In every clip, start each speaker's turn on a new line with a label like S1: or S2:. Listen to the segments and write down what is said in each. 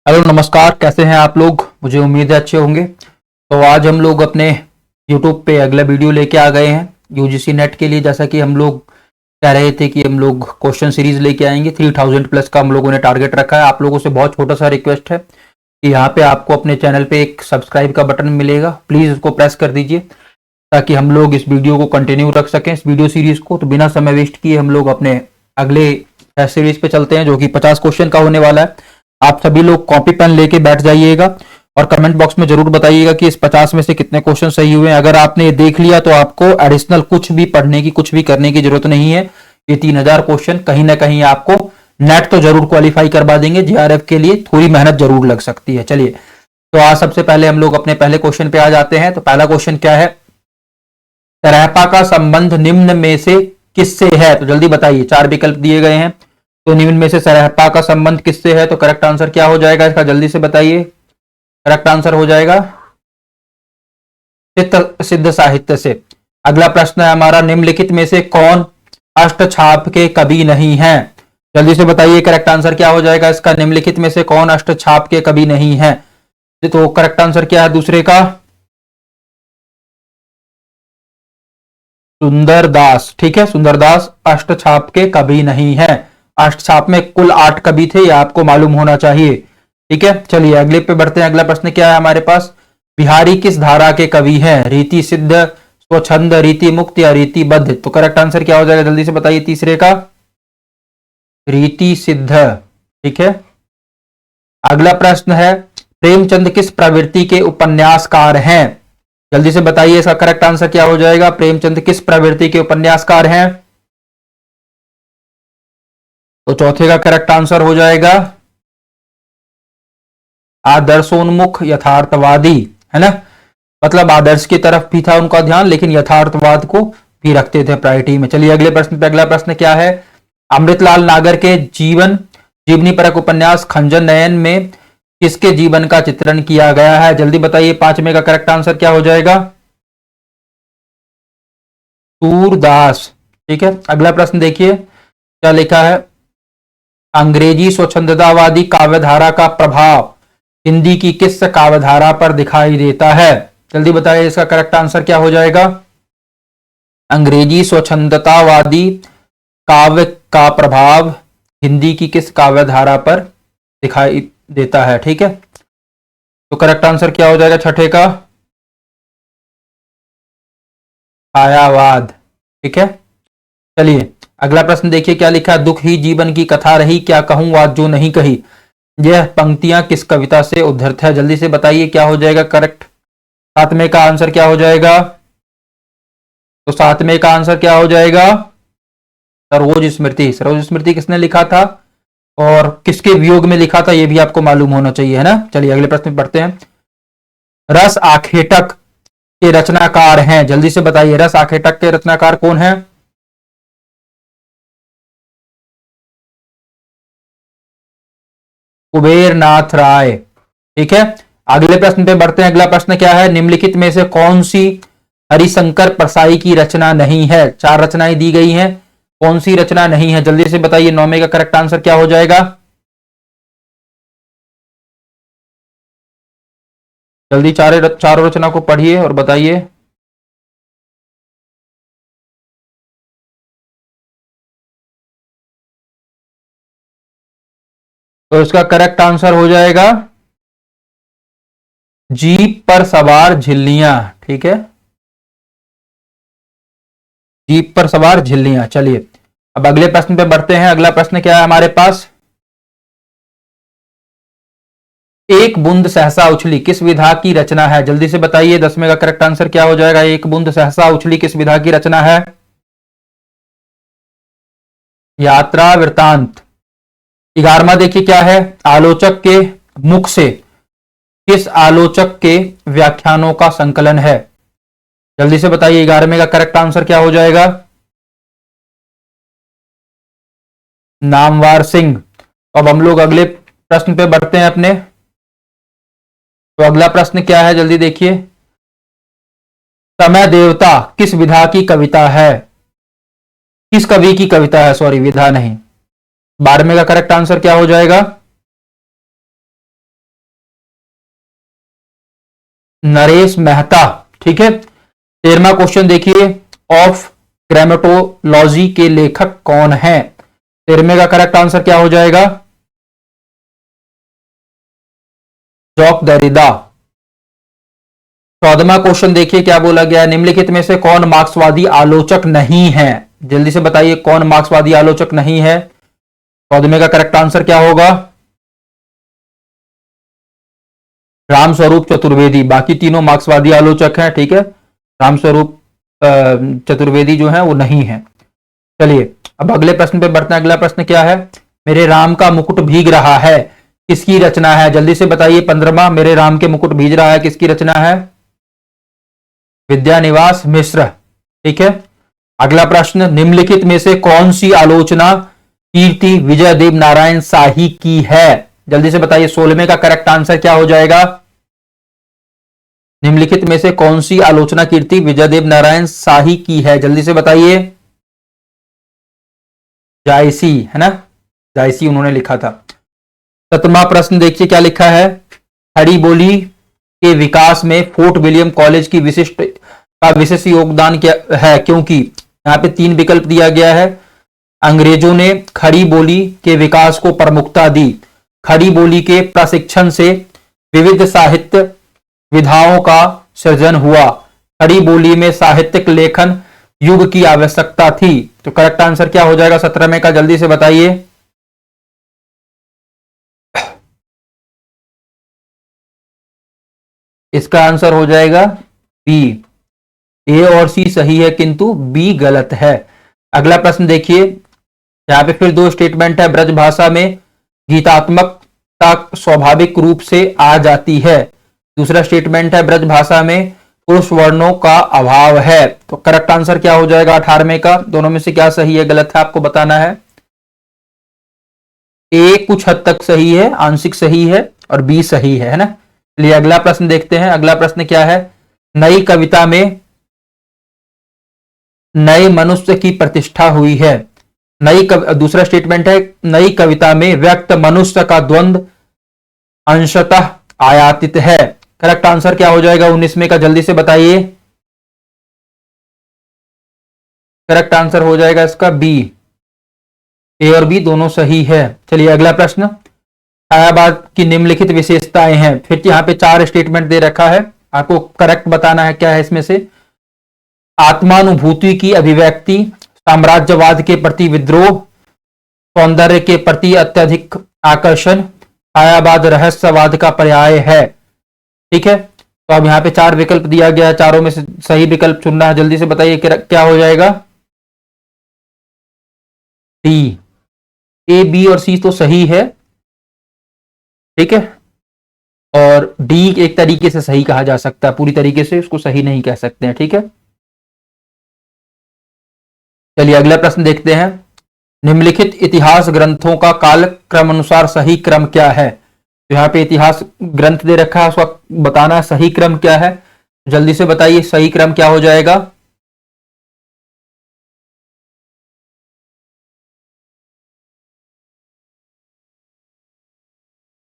S1: Hello नमस्कार, कैसे हैं आप लोग। मुझे उम्मीद है अच्छे होंगे। तो आज हम लोग अपने यूट्यूब पे अगला वीडियो लेके आ गए हैं यूजीसी नेट के लिए। जैसा कि हम लोग कह रहे थे कि हम लोग क्वेश्चन सीरीज लेके आएंगे, 3000 प्लस का हम लोगों ने टारगेट रखा है। आप लोगों से बहुत छोटा सा रिक्वेस्ट है कि यहाँ पे आपको अपने चैनल पे एक सब्सक्राइब का बटन मिलेगा, प्लीज उसको प्रेस कर दीजिए ताकि हम लोग इस वीडियो को कंटिन्यू रख सकें, इस वीडियो सीरीज को। तो बिना समय वेस्ट किए हम लोग अपने अगले टेस्ट सीरीज पे चलते हैं, जो कि 50 क्वेश्चन का होने वाला है। आप सभी लोग कॉपी पेन लेके बैठ जाइएगा और कमेंट बॉक्स में जरूर बताइएगा कि इस 50 में से कितने क्वेश्चन सही हुए हैं। अगर आपने ये देख लिया तो आपको एडिशनल कुछ भी पढ़ने की, कुछ भी करने की जरूरत नहीं है। ये 3000 क्वेश्चन कहीं ना कहीं आपको नेट तो जरूर क्वालिफाई करवा देंगे, जीआरएफ के लिए थोड़ी मेहनत जरूर लग सकती है। चलिए, तो आज सबसे पहले हम लोग अपने पहले क्वेश्चन पे आ जाते हैं। तो पहला क्वेश्चन क्या है, सरहपा का संबंध निम्न में से किससे है। तो जल्दी बताइए, 4 विकल्प दिए गए हैं। तो निम्न में से सरहपा का संबंध किससे है, तो करेक्ट आंसर क्या हो जाएगा इसका, जल्दी से बताइए। करेक्ट आंसर हो जाएगा सिद्ध साहित्य से। अगला प्रश्न है हमारा, निम्नलिखित में से कौन अष्टछाप के कवि नहीं है। जल्दी से बताइए करेक्ट आंसर क्या हो जाएगा इसका, निम्नलिखित में से कौन अष्टछाप के कवि नहीं है। तो करेक्ट आंसर क्या है दूसरे का, सुंदरदास। ठीक है, सुंदरदास अष्टछाप के कवि नहीं है। अष्टछाप में कुल 8 कवि थे, ये आपको मालूम होना चाहिए। ठीक है, चलिए अगले पे बढ़ते हैं। अगला प्रश्न क्या है हमारे पास, बिहारी किस धारा के कवि हैं, रीति सिद्ध, स्वच्छंद, रीति मुक्त या रीति बद्ध। तो करेक्ट आंसर क्या हो जाएगा, जल्दी से बताइए तीसरे का, रीति सिद्ध। ठीक है, अगला प्रश्न है, प्रेमचंद किस प्रवृत्ति के उपन्यासकार हैं। जल्दी से बताइए इसका करेक्ट आंसर क्या हो जाएगा, प्रेमचंद किस प्रवृत्ति के उपन्यासकार हैं। तो चौथे का करेक्ट आंसर हो जाएगा आदर्शोन्मुख यथार्थवादी, है ना। मतलब आदर्श की तरफ भी था उनका ध्यान, लेकिन यथार्थवाद को भी रखते थे प्रायोरिटी में। चलिए अगले प्रश्न पे, अगला प्रश्न क्या है, अमृतलाल नागर के जीवनी परक उपन्यास खंजर नयन में किसके जीवन का चित्रण किया गया है। जल्दी बताइए, 5वें का करेक्ट आंसर क्या हो जाएगा, सूरदास। ठीक है, अगला प्रश्न देखिए क्या लिखा है, अंग्रेजी स्वच्छंदतावादी काव्यधारा का प्रभाव हिंदी की किस काव्यधारा पर दिखाई देता है। जल्दी बताइए इसका करेक्ट आंसर क्या हो जाएगा, अंग्रेजी स्वच्छंदतावादी काव्य का प्रभाव हिंदी की किस काव्यधारा पर दिखाई देता है। ठीक है, तो करेक्ट आंसर क्या हो जाएगा छठे का, छायावाद। ठीक है, चलिए अगला प्रश्न देखिए क्या लिखा है, दुख ही जीवन की कथा रही, क्या कहूं आज जो नहीं कही। यह पंक्तियां किस कविता से उद्धृत है। जल्दी से बताइए क्या हो जाएगा करेक्ट, 7वें का आंसर क्या हो जाएगा। तो 7वें का आंसर क्या हो जाएगा, सरोज स्मृति। सरोज स्मृति किसने लिखा था और किसके वियोग में लिखा था, यह भी आपको मालूम होना चाहिए, है ना। चलिए अगले प्रश्न पढ़ते हैं, रस आखेटक के रचनाकार हैं। जल्दी से बताइए रस आखेटक के रचनाकार कौन है। कुबेर नाथ राय। ठीक है, अगले प्रश्न पे बढ़ते हैं। अगला प्रश्न क्या है, निम्नलिखित में से कौन सी हरिशंकर परसाई की रचना नहीं है। 4 रचनाएं दी गई हैं, कौन सी रचना नहीं है, जल्दी से बताइए। 9वें का करेक्ट आंसर क्या हो जाएगा, जल्दी चारों रचना को पढ़िए और बताइए। तो इसका करेक्ट आंसर हो जाएगा जीप पर सवार झिल्लियां। ठीक है, जीप पर सवार झिल्लियां। चलिए अब अगले प्रश्न पे बढ़ते हैं। अगला प्रश्न क्या है हमारे पास, एक बूंद सहसा उछली किस विधा की रचना है। जल्दी से बताइए, 10वें का करेक्ट आंसर क्या हो जाएगा, एक बूंद सहसा उछली किस विधा की रचना है। यात्रा वृतांत। 11वां देखिए क्या है, आलोचक के मुख से किस आलोचक के व्याख्यानों का संकलन है। जल्दी से बताइए, 11वें का करेक्ट आंसर क्या हो जाएगा, नामवर सिंह। अब हम लोग अगले प्रश्न पे बढ़ते हैं अपने। तो अगला प्रश्न क्या है, जल्दी देखिए, समय देवता किस विधा की कविता है, किस कवि की कविता है, सॉरी विधा नहीं। 12वें का करेक्ट आंसर क्या हो जाएगा, नरेश मेहता। ठीक है। 13वां क्वेश्चन देखिए, ऑफ ग्रामेटोलॉजी के लेखक कौन है? 13वें का करेक्ट आंसर क्या हो जाएगा? जॉक देरिदा। 14वां क्वेश्चन देखिए क्या बोला गया है, निम्नलिखित में से कौन मार्क्सवादी आलोचक नहीं है? जल्दी से बताइए कौन मार्क्सवादी आलोचक नहीं है। 14वें का करेक्ट आंसर क्या होगा? रामस्वरूप चतुर्वेदी। बाकी तीनों मार्क्सवादी आलोचक हैं। ठीक है, रामस्वरूप चतुर्वेदी जो है वो नहीं है। चलिए अब अगले प्रश्न पे बढ़ते हैं। अगला प्रश्न क्या है? मेरे राम का मुकुट भीग रहा है, किसकी रचना है? जल्दी से बताइए। 15वां, मेरे राम के मुकुट भीग रहा है, किसकी रचना है? विद्यानिवास मिश्र। ठीक है। अगला प्रश्न, निम्नलिखित में से कौन सी आलोचना कीर्ति विजयदेव नारायण शाही की है? जल्दी से बताइए। 16वें का करेक्ट आंसर क्या हो जाएगा? निम्नलिखित में से कौन सी आलोचना कीर्ति विजयदेव नारायण शाही की है? जल्दी से बताइए। जायसी है ना, जायसी उन्होंने लिखा था। 17वां प्रश्न देखिए क्या लिखा है, खड़ी बोली के विकास में फोर्ट विलियम कॉलेज की विशिष्ट योगदान क्या है? क्योंकि यहां पे 3 विकल्प दिया गया है। अंग्रेजों ने खड़ी बोली के विकास को प्रमुखता दी, खड़ी बोली के प्रशिक्षण से विविध साहित्य विधाओं का सृजन हुआ, खड़ी बोली में साहित्यिक लेखन युग की आवश्यकता थी। तो करेक्ट आंसर क्या हो जाएगा 17वें का? जल्दी से बताइए। इसका आंसर हो जाएगा बी। ए और सी सही है किंतु बी गलत है। अगला प्रश्न देखिए, यहां पे फिर 2 स्टेटमेंट है। ब्रज भाषा में गीतात्मकता स्वाभाविक रूप से आ जाती है। दूसरा स्टेटमेंट है, ब्रज भाषा में पुरुष वर्णों का अभाव है। तो करेक्ट आंसर क्या हो जाएगा 18वें का? दोनों में से क्या सही है गलत है आपको बताना है। ए कुछ हद तक सही है, आंशिक सही है, और बी सही है ना। चलिए अगला प्रश्न देखते हैं। अगला प्रश्न क्या है, नई कविता में नए मनुष्य की प्रतिष्ठा हुई है। दूसरा स्टेटमेंट है, नई कविता में व्यक्त मनुष्य का द्वंद्व अंशतः आयातित है। करेक्ट आंसर क्या हो जाएगा 19वें का? जल्दी से बताइए। करेक्ट आंसर हो जाएगा इसका बी। ए और बी दोनों सही है। चलिए अगला प्रश्न, छायावाद की निम्नलिखित विशेषताएं हैं। फिर यहां पे 4 स्टेटमेंट दे रखा है, आपको करेक्ट बताना है क्या है इसमें से। आत्मानुभूति की अभिव्यक्ति, साम्राज्यवाद के प्रति विद्रोह, सौंदर्य के प्रति अत्यधिक आकर्षण, छायावाद रहस्यवाद का पर्याय है। ठीक है, तो अब यहां पे 4 विकल्प दिया गया है, चारों में से सही विकल्प चुनना है। जल्दी से बताइए क्या हो जाएगा? डी। ए बी और सी तो सही है। ठीक है, और डी एक तरीके से सही कहा जा सकता है, पूरी तरीके से उसको सही नहीं कह सकते हैं। ठीक है, चलिए अगला प्रश्न देखते हैं। निम्नलिखित इतिहास ग्रंथों का काल क्रम अनुसार सही क्रम क्या है? तो यहाँ पे इतिहास ग्रंथ दे रखा है, उसका बताना सही क्रम क्या है। जल्दी से बताइए सही क्रम क्या हो जाएगा?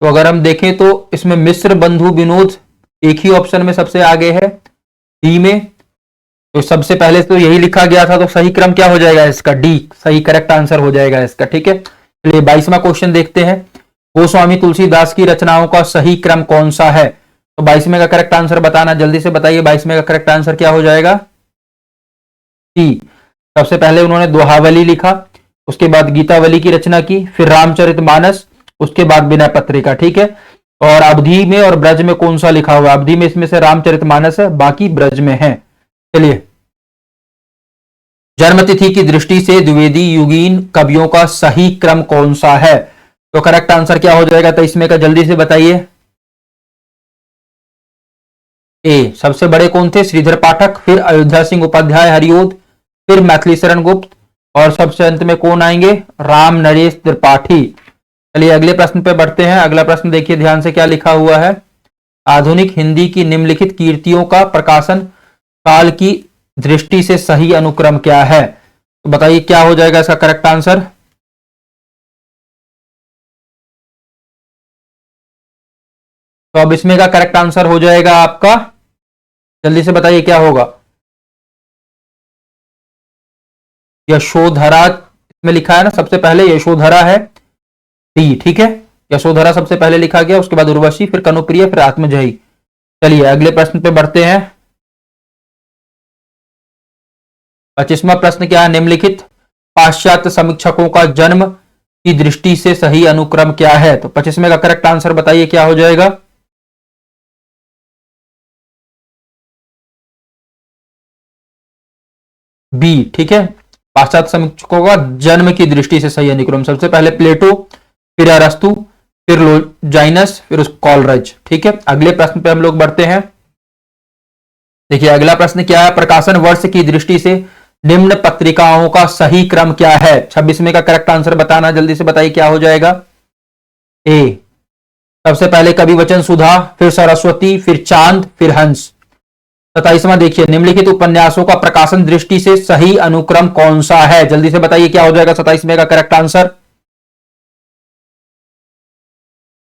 S1: तो अगर हम देखें तो इसमें मिस्र बंधु विनोद एक ही ऑप्शन में सबसे आगे है, डी में। तो सबसे पहले तो यही लिखा गया था, तो सही क्रम क्या हो जाएगा इसका? डी सही करेक्ट आंसर हो जाएगा इसका। ठीक है, चलिए 22वां क्वेश्चन देखते हैं। गोस्वामी तुलसीदास की रचनाओं का सही क्रम कौन सा है? तो 22वें का करेक्ट आंसर बताना, जल्दी से बताइए 22वें का करेक्ट आंसर क्या हो जाएगा? डी। सबसे पहले उन्होंने दोहावली लिखा, उसके बाद गीतावली की रचना की, फिर रामचरितमानस, उसके बाद विनय पत्रिका। ठीक है, और अवधि में और ब्रज में कौन सा लिखा हुआ? अवधि में इसमें से रामचरितमानस है, बाकी ब्रज में है। चलिए, जन्मतिथि की दृष्टि से द्विवेदी युगीन कवियों का सही क्रम कौन सा है? तो करेक्ट आंसर क्या हो जाएगा 23वें का? जल्दी से बताइए। ए। सबसे बड़े कौन थे? श्रीधर पाठक, फिर अयोध्या सिंह उपाध्याय हरिओद, फिर मैथिली शरण गुप्त, और सबसे अंत में कौन आएंगे? राम नरेश त्रिपाठी। चलिए अगले प्रश्न पे बढ़ते हैं। अगला प्रश्न देखिए ध्यान से क्या लिखा हुआ है। आधुनिक हिंदी की निम्नलिखित कीर्तियों का प्रकाशन काल की दृष्टि से सही अनुक्रम क्या है? तो बताइए क्या हो जाएगा इसका करेक्ट आंसर? तो अब इसमें का करेक्ट आंसर हो जाएगा आपका जल्दी से बताइए क्या होगा। यशोधरा इसमें लिखा है ना, सबसे पहले यशोधरा है, डी, ठीक है। यशोधरा सबसे पहले लिखा गया, उसके बाद उर्वशी, फिर कनुप्रिय, फिर आत्मजयी। चलिए अगले प्रश्न पे बढ़ते हैं। 25वां प्रश्न क्या है, निम्नलिखित पाश्चात्य समीक्षकों का जन्म की दृष्टि से सही अनुक्रम क्या है। तो 25वें का करेक्ट आंसर बताइए क्या हो जाएगा। बी, ठीक है। पाश्चात्य समीक्षकों का जन्म की दृष्टि से सही अनुक्रम, सबसे पहले प्लेटो, फिर अरस्तु, फिर लोजाइनस, फिर कॉलरज, ठीक है। अगले प्रश्न पे हम लोग बढ़ते हैं। देखिए अगला प्रश्न क्या है, प्रकाशन वर्ष की दृष्टि से निम्न पत्रिकाओं का सही क्रम क्या है। 26वें का करेक्ट आंसर बताना, जल्दी से बताइए क्या हो जाएगा। ए, सबसे पहले कवि वचन सुधा, फिर सरस्वती, फिर चांद, फिर हंस। 27वां देखिए, निम्नलिखित उपन्यासों का प्रकाशन दृष्टि से सही अनुक्रम कौन सा है। जल्दी से बताइए क्या हो जाएगा 27वें का करेक्ट आंसर।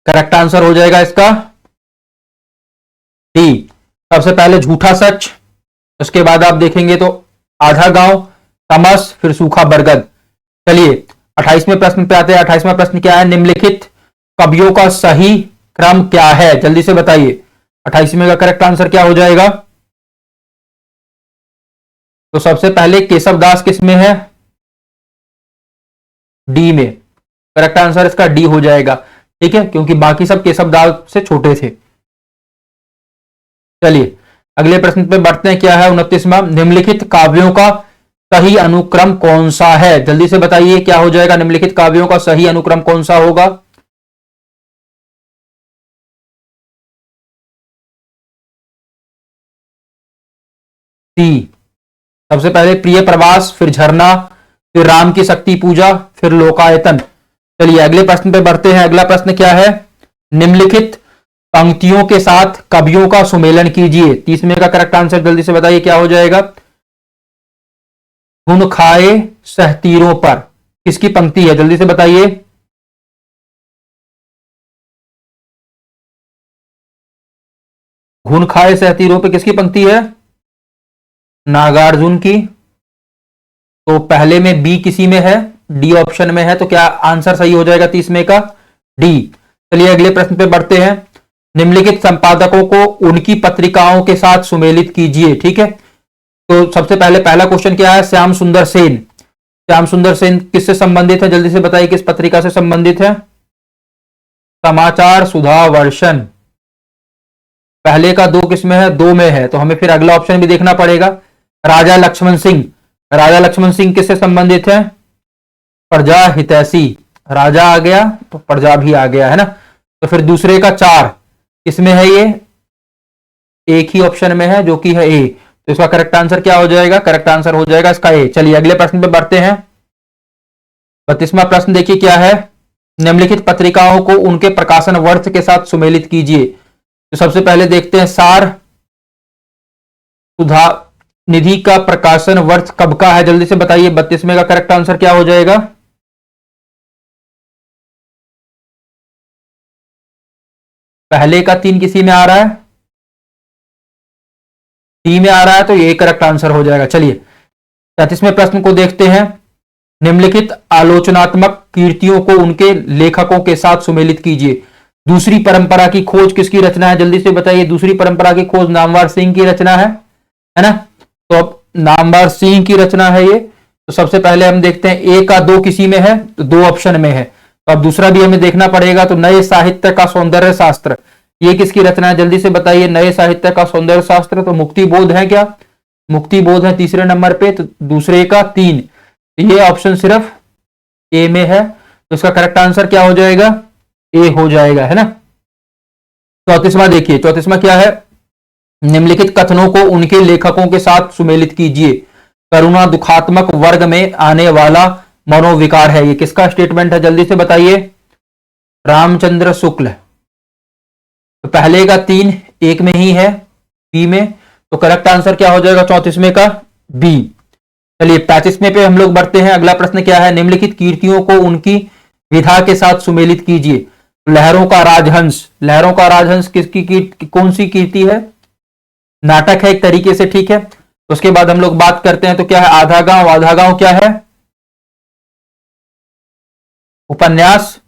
S1: करेक्ट आंसर हो जाएगा इसका डी, सबसे पहले झूठा सच, उसके बाद आप देखेंगे तो आधा गांव, तमस, फिर सूखा बरगद। चलिए 28वें प्रश्न पे आते हैं। 28वां प्रश्न क्या है, निम्नलिखित कवियों का सही क्रम क्या है। जल्दी से बताइए 28वें का करेक्ट आंसर क्या हो जाएगा। तो सबसे पहले केशव दास किस में है, डी में। करेक्ट आंसर इसका डी हो जाएगा, ठीक है, क्योंकि बाकी सब केशव दास से छोटे थे। चलिए अगले प्रश्न पे बढ़ते हैं। क्या है 29वां, निम्नलिखित काव्यों का सही अनुक्रम कौन सा है। जल्दी से बताइए क्या हो जाएगा, निम्नलिखित काव्यों का सही अनुक्रम कौन सा होगा। सी, सबसे पहले प्रिय प्रवास, फिर झरना, फिर राम की शक्ति पूजा, फिर लोकायतन। चलिए अगले प्रश्न पे बढ़ते हैं। अगला प्रश्न क्या है, निम्नलिखित पंक्तियों के साथ कवियों का सुमेलन कीजिए। 30वें का करेक्ट आंसर जल्दी से बताइए क्या हो जाएगा। घुन खाए सहतीरों पर किसकी पंक्ति है, जल्दी से बताइए। घुन खाए सहतीरों पे किसकी पंक्ति है, नागार्जुन की। तो पहले में बी किसी में है, डी ऑप्शन में है, तो क्या आंसर सही हो जाएगा 30वें का, डी। चलिए अगले प्रश्न पे बढ़ते हैं। निम्नलिखित संपादकों को उनकी पत्रिकाओं के साथ सुमेलित कीजिए, ठीक है। तो सबसे पहले पहला क्वेश्चन क्या है, श्याम सुंदर सेन। श्याम सुंदर सेन किससे संबंधित है, जल्दी से बताइए किस पत्रिका से संबंधित है। समाचार सुधा वर्षन। पहले का दो किस में है, दो में है, तो हमें फिर अगला ऑप्शन भी देखना पड़ेगा। राजा लक्ष्मण सिंह, राजा लक्ष्मण सिंह किससे संबंधित है, प्रजा हितैषी। राजा आ गया तो प्रजा भी आ गया है ना। तो फिर दूसरे का चार किसमें है, ये एक ही ऑप्शन में है जो कि है ए, तो इसका करेक्ट आंसर क्या हो जाएगा, करेक्ट आंसर हो जाएगा इसका ए। चलिए अगले प्रश्न पे बढ़ते हैं। 32वां प्रश्न देखिए क्या है, निम्नलिखित पत्रिकाओं को उनके प्रकाशन वर्ष के साथ सुमेलित कीजिए। तो सबसे पहले देखते हैं सार सुधा निधि का प्रकाशन वर्ष कब का है, जल्दी से बताइए। 32वें का करेक्ट आंसर क्या हो जाएगा। पहले का 3 किसी में आ रहा है, डी में आ रहा है, तो ये करेक्ट आंसर हो जाएगा। चलिए 33वें प्रश्न को देखते हैं। निम्नलिखित आलोचनात्मक कीर्तियों को उनके लेखकों के साथ सुमेलित कीजिए। दूसरी परंपरा की खोज किसकी रचना है, जल्दी से बताइए। दूसरी परंपरा की खोज नामवर सिंह की रचना है ना। तो अब नामवर सिंह की रचना है ये। तो सबसे पहले हम देखते हैं ए का दो किसी में है, तो दो ऑप्शन में है, तो अब दूसरा भी हमें देखना पड़ेगा। तो नए साहित्य का सौंदर्य शास्त्र, ये किसकी रचना है, जल्दी से बताइए। नए साहित्य का सौंदर्य शास्त्र, तो मुक्ति बोध है क्या, मुक्ति बोध है तीसरे नंबर पे। तो दूसरे का 3, ये ऑप्शन सिर्फ ए में है, तो इसका करेक्ट आंसर क्या हो जाएगा, ए हो जाएगा, है ना। 34वां देखिए, 34वां क्या है, निम्नलिखित कथनों को उनके लेखकों के साथ सुमेलित कीजिए। करुणा दुखात्मक वर्ग में आने वाला मनोविकार है, ये किसका स्टेटमेंट है, जल्दी से बताइए। रामचंद्र शुक्ल। तो पहले का 3 एक में ही है, बी में, तो करेक्ट आंसर क्या हो जाएगा 34वें का, बी। चलिए 35वें पे हम लोग बढ़ते हैं। अगला प्रश्न क्या है, निम्नलिखित कीर्तियों को उनकी विधा के साथ सुमेलित कीजिए। लहरों का राजहंस, लहरों का राजहंस किसकी कौन सी कीर्ति है, नाटक है एक तरीके से, ठीक है। उसके बाद हम लोग बात करते हैं तो क्या है, आधा गांव। आधा गांव क्या है, उपन्यास।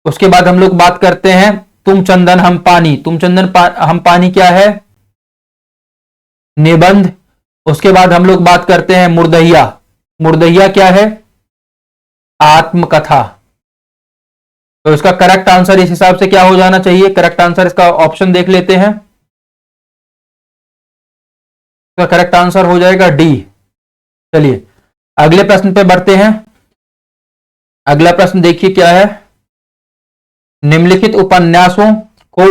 S1: उसके बाद हम लोग बात करते हैं तुम चंदन हम पानी। तुम चंदन हम पानी क्या है, निबंध। उसके बाद हम लोग बात करते हैं मुर्दहिया। मुर्दहिया क्या है, आत्मकथा। तो इसका करेक्ट आंसर इस हिसाब से क्या हो जाना चाहिए, करेक्ट आंसर इसका ऑप्शन देख लेते हैं। इसका करेक्ट आंसर हो जाएगा डी। चलिए अगले प्रश्न पे बढ़ते हैं। अगला प्रश्न देखिए क्या है, निम्नलिखित उपन्यासों को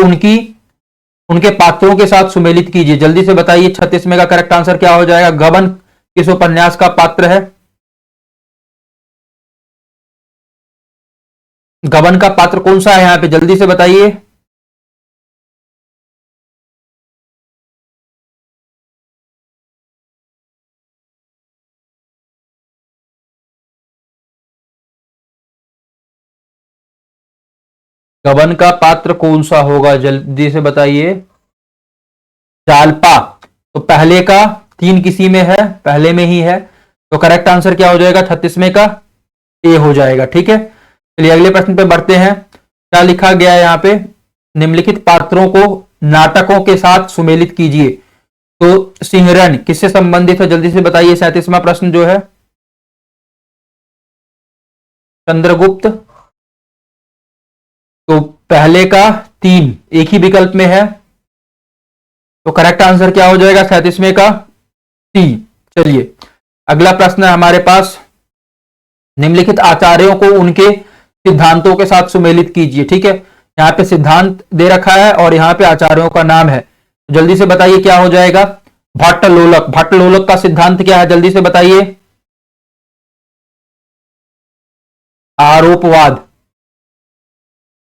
S1: उनके पात्रों के साथ सुमेलित कीजिए। जल्दी से बताइए 36 में का करेक्ट आंसर क्या हो जाएगा। गबन किस उपन्यास का पात्र है, गबन का पात्र कौन सा है यहां पे, जल्दी से बताइए। गबन का पात्र कौन सा होगा, जल्दी से बताइए। जालपा। तो पहले का तीन किसी में है, पहले में ही है, तो करेक्ट आंसर क्या हो जाएगा 36 में का ए हो जाएगा, ठीक है। चलिए अगले प्रश्न पे बढ़ते हैं। क्या लिखा गया है यहां पे, निम्नलिखित पात्रों को नाटकों के साथ सुमेलित कीजिए। तो सिंहरण किससे संबंधित है, जल्दी से बताइए। 37वां प्रश्न जो है, चंद्रगुप्त। तो पहले का तीन एक ही विकल्प में है, तो करेक्ट आंसर क्या हो जाएगा 37वें का सी। चलिए अगला प्रश्न है हमारे पास, निम्नलिखित आचार्यों को उनके सिद्धांतों के साथ सुमेलित कीजिए, ठीक है। यहां पे सिद्धांत दे रखा है और यहां पे आचार्यों का नाम है, तो जल्दी से बताइए क्या हो जाएगा। भट्ट लोलक। भट्ट लोलक का सिद्धांत क्या है, जल्दी से बताइए। आरोपवाद,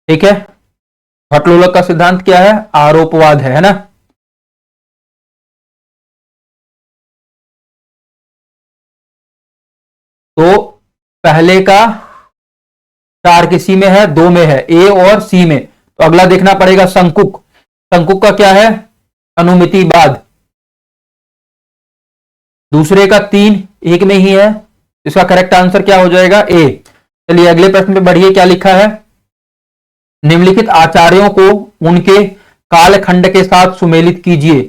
S1: ठीक है। भट्ट लोलक का सिद्धांत क्या है, आरोपवाद है ना। तो पहले का चार किसी में है, दो में है, ए और सी में, तो अगला देखना पड़ेगा संकुक। संकुक का क्या है, अनुमितिवाद। दूसरे का तीन एक में ही है, इसका करेक्ट आंसर क्या हो जाएगा ए। चलिए अगले प्रश्न पे बढ़िए, क्या लिखा है, निम्नलिखित आचार्यों को उनके कालखंड के साथ सुमेलित कीजिए,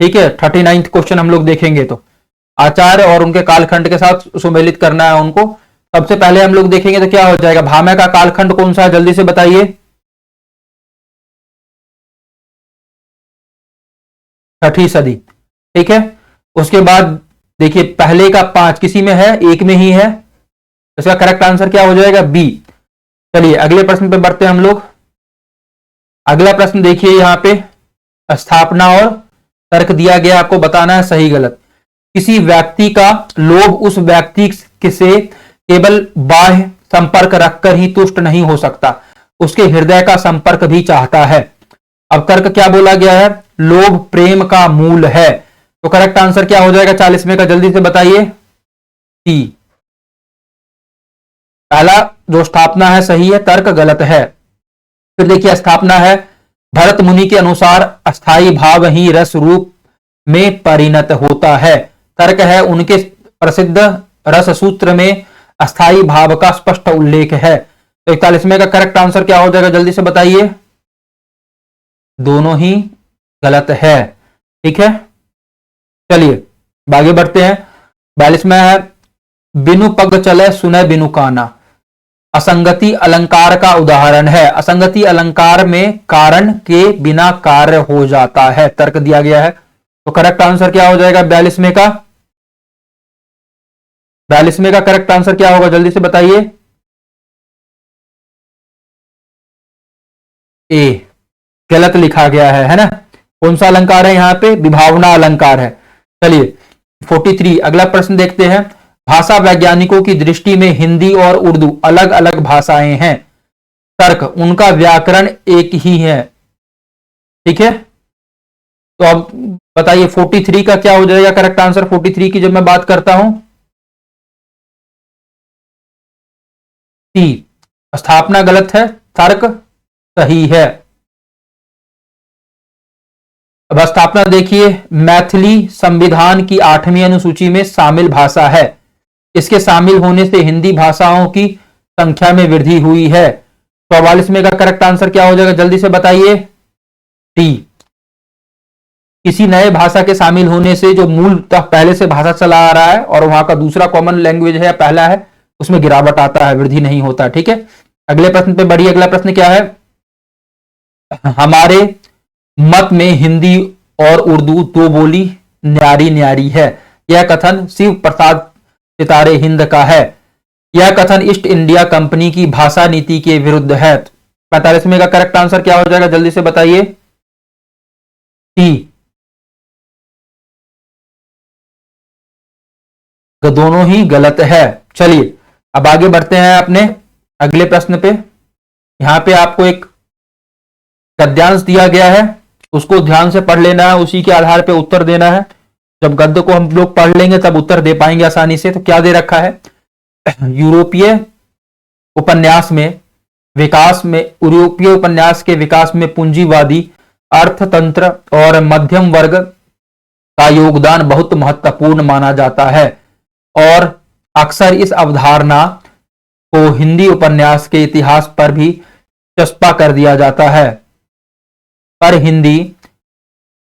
S1: ठीक है। 39वां क्वेश्चन हम लोग देखेंगे, तो आचार्य और उनके कालखंड के साथ सुमेलित करना है उनको। सबसे पहले हम लोग देखेंगे तो क्या हो जाएगा, भामह का कालखंड कौन सा है, जल्दी से बताइए। छठी सदी, ठीक है। उसके बाद देखिए पहले का पांच किसी में है, एक में ही है, इसका करेक्ट आंसर क्या हो जाएगा बी। चलिए अगले प्रश्न पे बढ़ते हैं हम लोग। अगला प्रश्न देखिए, यहां पे स्थापना और तर्क दिया गया, आपको बताना है सही गलत। किसी व्यक्ति का लोभ उस व्यक्ति से केवल बाह्य संपर्क रखकर ही तुष्ट नहीं हो सकता, उसके हृदय का संपर्क भी चाहता है। अब तर्क क्या बोला गया है, लोभ प्रेम का मूल है, तो करेक्ट आंसर क्या हो जाएगा 40वें का, जल्दी से बताइए। सी। पहला जो स्थापना है सही है, तर्क गलत है। फिर देखिए स्थापना है, भरत मुनि के अनुसार अस्थाई भाव ही रस रूप में परिणत होता है। तर्क है, उनके प्रसिद्ध रस सूत्र में अस्थाई भाव का स्पष्ट उल्लेख है। तो 41वें का करेक्ट आंसर क्या हो जाएगा, जल्दी से बताइए। दोनों ही गलत है, ठीक है। चलिए आगे बढ़ते हैं। 42वां है, बिनु पग चले सुने बिनु काना। असंगति अलंकार का उदाहरण है। असंगति अलंकार में कारण के बिना कार्य हो जाता है, तर्क दिया गया है। तो करेक्ट आंसर क्या हो जाएगा 42वें का। 42वें का करेक्ट आंसर क्या होगा, जल्दी से बताइए। ए गलत लिखा गया है ना। कौन सा अलंकार है यहां पे, विभावना अलंकार है। चलिए 43 अगला प्रश्न देखते हैं। भाषा वैज्ञानिकों की दृष्टि में हिंदी और उर्दू अलग अलग भाषाएं हैं। तर्क, उनका व्याकरण एक ही है, ठीक है। तो अब बताइए 43 का क्या हो जाएगा करेक्ट आंसर। 43 की जब मैं बात करता हूं, सी स्थापना गलत है, तर्क सही है। अब अब स्थापना देखिए, मैथिली संविधान की 8वीं अनुसूची में शामिल भाषा है। इसके शामिल होने से हिंदी भाषाओं की संख्या में वृद्धि हुई है। 44 में का करेक्ट आंसर क्या हो जाएगा, जल्दी से बताइए। टी। किसी नए भाषा के शामिल होने से जो मूलतः पहले से भाषा चला आ रहा है और वहां का दूसरा कॉमन लैंग्वेज है या पहला है, उसमें गिरावट आता है, वृद्धि नहीं होता। ठीक है, अगले प्रश्न पे बढ़िए। अगला प्रश्न क्या है, हमारे मत में हिंदी और उर्दू दो बोली न्यारी न्यारी है। यह कथन शिव प्रसाद सितारे हिंद का है। यह कथन ईस्ट इंडिया कंपनी की भाषा नीति के विरुद्ध है। 45 में का करेक्ट आंसर क्या हो जाएगा, जल्दी से बताइए। टी। दोनों ही गलत है। चलिए अब आगे बढ़ते हैं अपने अगले प्रश्न पे। यहां पे आपको एक गद्यांश दिया गया है, उसको ध्यान से पढ़ लेना है, उसी के आधार पे उत्तर देना है। जब गद्य को हम लोग पढ़ लेंगे तब उत्तर दे पाएंगे आसानी से। तो क्या दे रखा है, यूरोपीय उपन्यास के विकास में पूंजीवादी अर्थतंत्र और मध्यम वर्ग का योगदान बहुत महत्वपूर्ण माना जाता है और अक्सर इस अवधारणा को हिंदी उपन्यास के इतिहास पर भी चस्पा कर दिया जाता है, पर हिंदी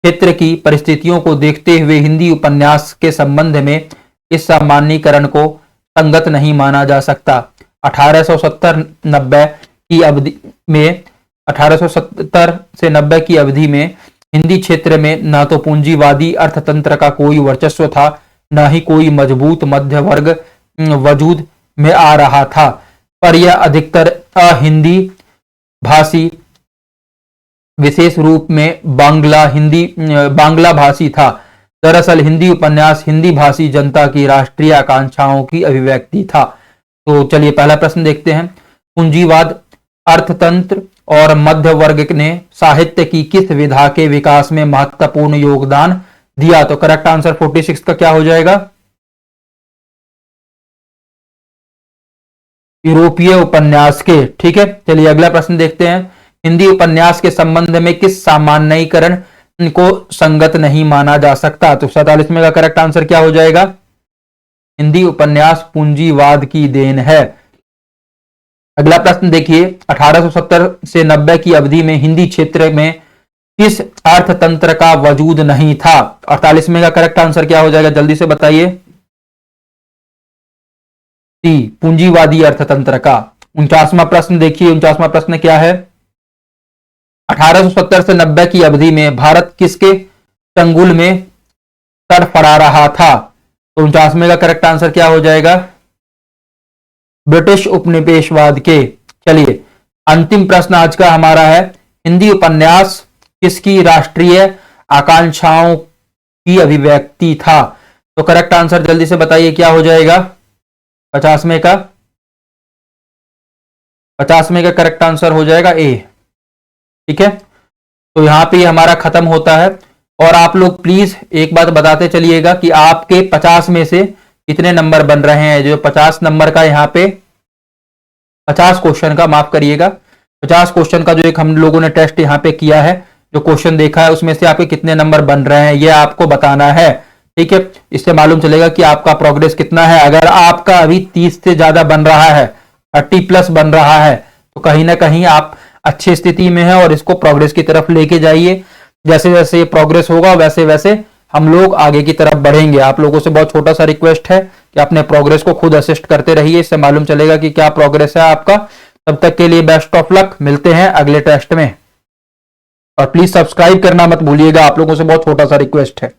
S1: क्षेत्र की परिस्थितियों को देखते हुए हिंदी उपन्यास के संबंध में इस सामान्यीकरण को संगत नहीं माना जा सकता। 1870 से 90 की अवधि में हिंदी क्षेत्र में न तो पूंजीवादी अर्थतंत्र का कोई वर्चस्व था, न ही कोई मजबूत मध्य वर्ग वजूद में आ रहा था, पर यह अधिकतर अहिंदी भाषी, विशेष रूप में बांग्ला भाषी था। दरअसल हिंदी उपन्यास हिंदी भाषी जनता की राष्ट्रीय आकांक्षाओं की अभिव्यक्ति था। तो चलिए पहला प्रश्न देखते हैं। पूंजीवाद, अर्थतंत्र और मध्य वर्ग ने साहित्य की किस विधा के विकास में महत्वपूर्ण योगदान दिया? तो करेक्ट आंसर 46 का क्या हो जाएगा, यूरोपीय उपन्यास के। ठीक है, चलिए अगला प्रश्न देखते हैं। हिंदी उपन्यास के संबंध में किस सामान्यीकरण को संगत नहीं माना जा सकता? तो 47 में का करेक्ट आंसर क्या हो जाएगा, हिंदी उपन्यास पूंजीवाद की देन है। अगला प्रश्न देखिए, 1870 से 90 की अवधि में हिंदी क्षेत्र में किस अर्थतंत्र का वजूद नहीं था? 48 में का करेक्ट आंसर क्या हो जाएगा, जल्दी से बताइए। टी, पूंजीवादी अर्थतंत्र का। 49वां प्रश्न देखिए, 49वां प्रश्न क्या है, 1870 से 90 की अवधि में भारत किसके चंगुल में तड़फड़ा रहा था? तो 49वें का करेक्ट आंसर क्या हो जाएगा, ब्रिटिश उपनिवेशवाद के। चलिए अंतिम प्रश्न आज का हमारा है, हिंदी उपन्यास किसकी राष्ट्रीय आकांक्षाओं की अभिव्यक्ति था? तो करेक्ट आंसर जल्दी से बताइए क्या हो जाएगा, 50वें का करेक्ट आंसर हो जाएगा ए। ठीक है, तो यहां पे हमारा खत्म होता है। और आप लोग प्लीज एक बात बताते चलिएगा कि आपके 50 में से कितने नंबर बन रहे हैं। जो 50 नंबर का यहाँ पे 50 क्वेश्चन का, माफ करिएगा, 50 क्वेश्चन का जो एक हम लोगों ने टेस्ट यहाँ पे किया है, जो क्वेश्चन देखा है, उसमें से आपके कितने नंबर बन रहे हैं ये आपको बताना है। ठीक है, इससे मालूम चलेगा कि आपका प्रोग्रेस कितना है। अगर आपका अभी 30 से ज्यादा बन रहा है, 30 प्लस बन रहा है, तो कहीं ना कहीं आप अच्छी स्थिति में है और इसको प्रोग्रेस की तरफ लेके जाइए। जैसे जैसे ये प्रोग्रेस होगा वैसे वैसे हम लोग आगे की तरफ बढ़ेंगे। आप लोगों से बहुत छोटा सा रिक्वेस्ट है कि अपने प्रोग्रेस को खुद असिस्ट करते रहिए, इससे मालूम चलेगा कि क्या प्रोग्रेस है आपका। तब तक के लिए बेस्ट ऑफ लक, मिलते हैं अगले टेस्ट में। और प्लीज सब्सक्राइब करना मत भूलिएगा, आप लोगों से बहुत छोटा सा रिक्वेस्ट है।